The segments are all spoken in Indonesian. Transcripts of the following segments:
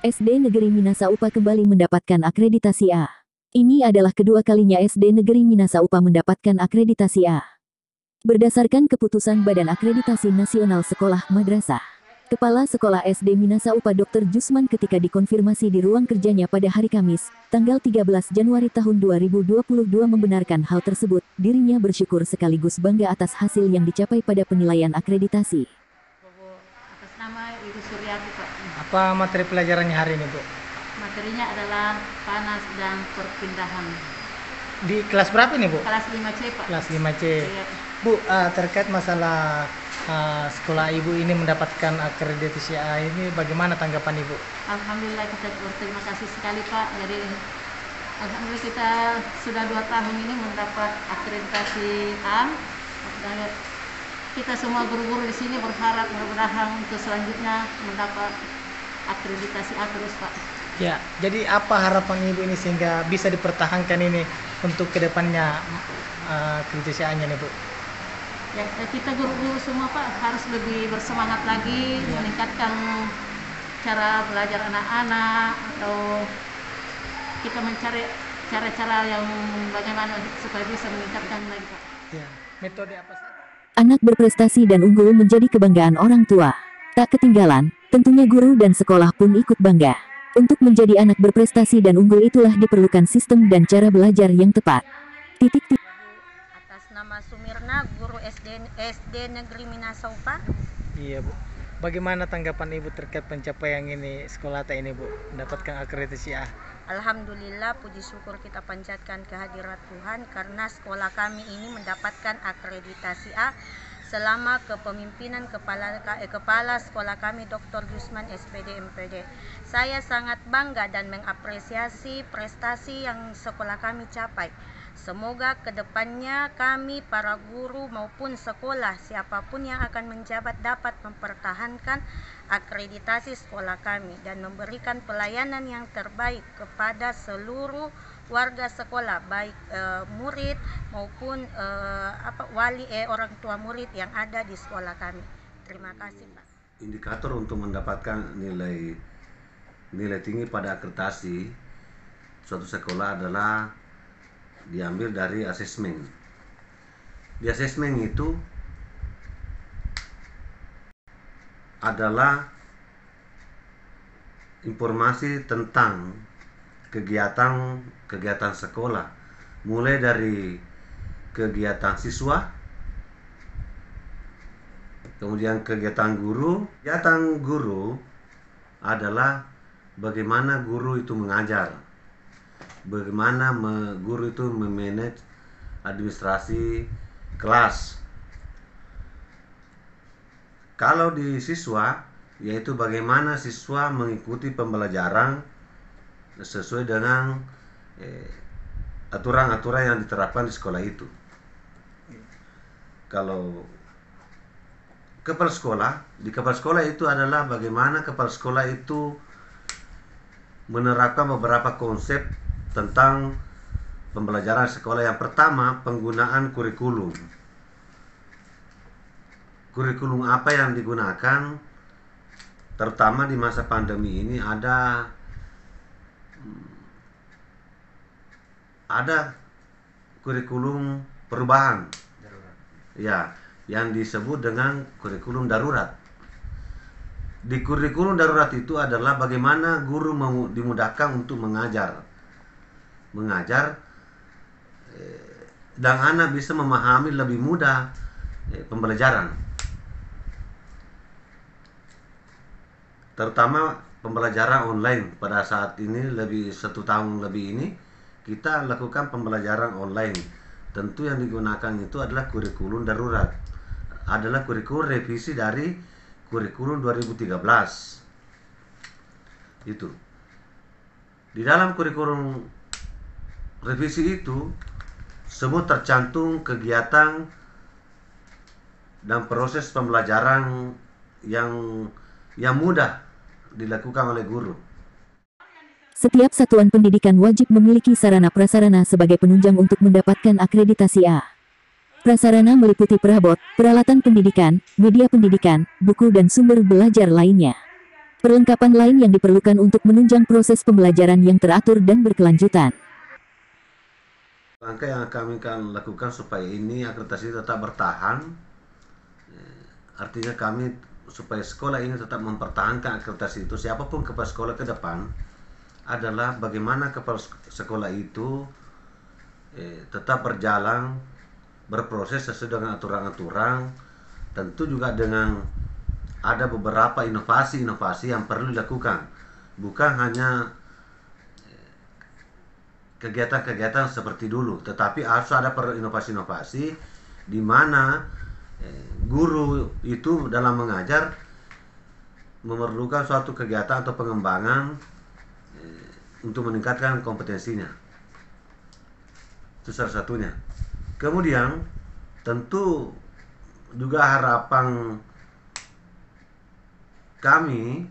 SD Negeri Minasa Upa kembali mendapatkan akreditasi A. Ini adalah kedua kalinya SD Negeri Minasa Upa mendapatkan akreditasi A. Berdasarkan keputusan Badan Akreditasi Nasional Sekolah Madrasah, Kepala Sekolah SD Minasa Upa Dr. Jusman ketika dikonfirmasi di ruang kerjanya pada hari Kamis, tanggal 13 Januari tahun 2022 membenarkan hal tersebut. Dirinya bersyukur sekaligus bangga atas hasil yang dicapai pada penilaian akreditasi. Atas nama Ibu Suryati, Pak. Apa materi pelajarannya hari ini, Bu? Materinya adalah panas dan perpindahan. Di kelas berapa nih, Bu? Kelas 5C, Pak. Kelas 5C. Iya. Bu, terkait masalah sekolah Ibu ini mendapatkan akreditasi A ini, bagaimana tanggapan Ibu? Alhamdulillah kita berterima kasih sekali, Pak. Jadi alhamdulillah kita sudah 2 tahun ini mendapat akreditasi A. Dan kita semua guru-guru di sini berharap mudah-mudahan untuk selanjutnya mendapat akreditasi A terus, Pak. Ya, jadi apa harapan Ibu ini sehingga bisa dipertahankan ini untuk kedepannya akreditasi A-nya nih, Bu? Ya, kita guru-guru semua, Pak, harus lebih bersemangat lagi, meningkatkan cara belajar anak-anak, atau kita mencari cara-cara yang bagaimana supaya bisa meningkatkan lagi, Pak. Ya, metode apa saja? Anak berprestasi dan unggul menjadi kebanggaan orang tua. Tak ketinggalan, tentunya guru dan sekolah pun ikut bangga. Untuk menjadi anak berprestasi dan unggul itulah diperlukan sistem dan cara belajar yang tepat. Atas nama Sumirna, guru SD Negeri Minasa Upa. Iya, Bu. Bagaimana tanggapan Ibu terkait pencapaian ini sekolah ini, Bu? Mendapatkan akreditasi A. Alhamdulillah, puji syukur kita panjatkan kehadirat Tuhan karena sekolah kami ini mendapatkan akreditasi A selama kepemimpinan kepala sekolah kami Dr. Jusman SPD MPD. Saya sangat bangga dan mengapresiasi prestasi yang sekolah kami capai. Semoga kedepannya kami para guru maupun sekolah siapapun yang akan menjabat dapat mempertahankan akreditasi sekolah kami dan memberikan pelayanan yang terbaik kepada seluruh warga sekolah, baik murid maupun orang tua murid yang ada di sekolah kami. Terima kasih, Pak. Indikator untuk mendapatkan nilai tinggi pada akreditasi suatu sekolah adalah diambil dari asesmen. Di asesmen itu adalah informasi tentang kegiatan sekolah, mulai dari kegiatan siswa, kemudian kegiatan guru. Kegiatan guru adalah bagaimana guru itu mengajar, bagaimana guru itu memanage administrasi kelas. Kalau di siswa, yaitu bagaimana siswa mengikuti pembelajaran sesuai dengan aturan-aturan yang diterapkan di sekolah itu. Kalau di kepala sekolah itu adalah bagaimana kepala sekolah itu menerapkan beberapa konsep tentang pembelajaran sekolah. Yang pertama, penggunaan kurikulum. Kurikulum apa yang digunakan, terutama di masa pandemi ini ada kurikulum perubahan, ya, yang disebut dengan kurikulum darurat. Di kurikulum darurat itu adalah bagaimana guru dimudahkan untuk mengajar, dan anak bisa memahami lebih mudah pembelajaran, terutama pembelajaran online. Pada saat ini 1 tahun lebih ini kita lakukan pembelajaran online. Tentu yang digunakan itu adalah kurikulum darurat, adalah kurikulum revisi dari kurikulum 2013. Itu di dalam kurikulum revisi itu semua tercantum kegiatan dan proses pembelajaran yang mudah dilakukan oleh guru. Setiap satuan pendidikan wajib memiliki sarana-prasarana sebagai penunjang untuk mendapatkan akreditasi A. Prasarana meliputi perabot, peralatan pendidikan, media pendidikan, buku dan sumber belajar lainnya. Perlengkapan lain yang diperlukan untuk menunjang proses pembelajaran yang teratur dan berkelanjutan. Langkah yang kami akan lakukan supaya ini akreditasi tetap bertahan, artinya kami supaya sekolah ini tetap mempertahankan akreditasi itu, siapapun kepala sekolah ke depan, adalah bagaimana kepala sekolah itu tetap berjalan, berproses sesuai dengan aturan-aturan, tentu juga dengan ada beberapa inovasi-inovasi yang perlu dilakukan, bukan hanya kegiatan-kegiatan seperti dulu, tetapi harus ada inovasi-inovasi di mana guru itu dalam mengajar memerlukan suatu kegiatan atau pengembangan untuk meningkatkan kompetensinya. Itu salah satunya. Kemudian tentu juga harapan kami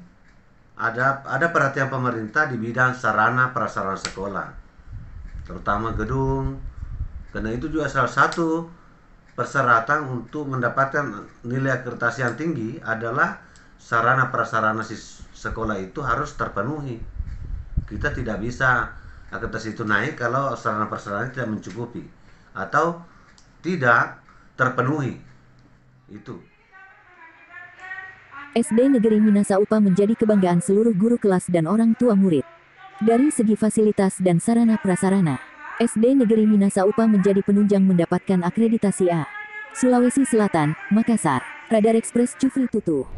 ada perhatian pemerintah di bidang sarana prasarana sekolah, terutama gedung, karena itu juga salah satu persyaratan untuk mendapatkan nilai akreditasi yang tinggi adalah sarana prasarana sekolah itu harus terpenuhi. Kita tidak bisa akreditasi itu naik kalau sarana prasarana tidak mencukupi atau tidak terpenuhi. Itu. SD Negeri Minasa Upah menjadi kebanggaan seluruh guru kelas dan orang tua murid. Dari segi fasilitas dan sarana prasarana, SD Negeri Minasa Upah menjadi penunjang mendapatkan akreditasi A. Sulawesi Selatan, Makassar. Radar Express Jufri Tutu.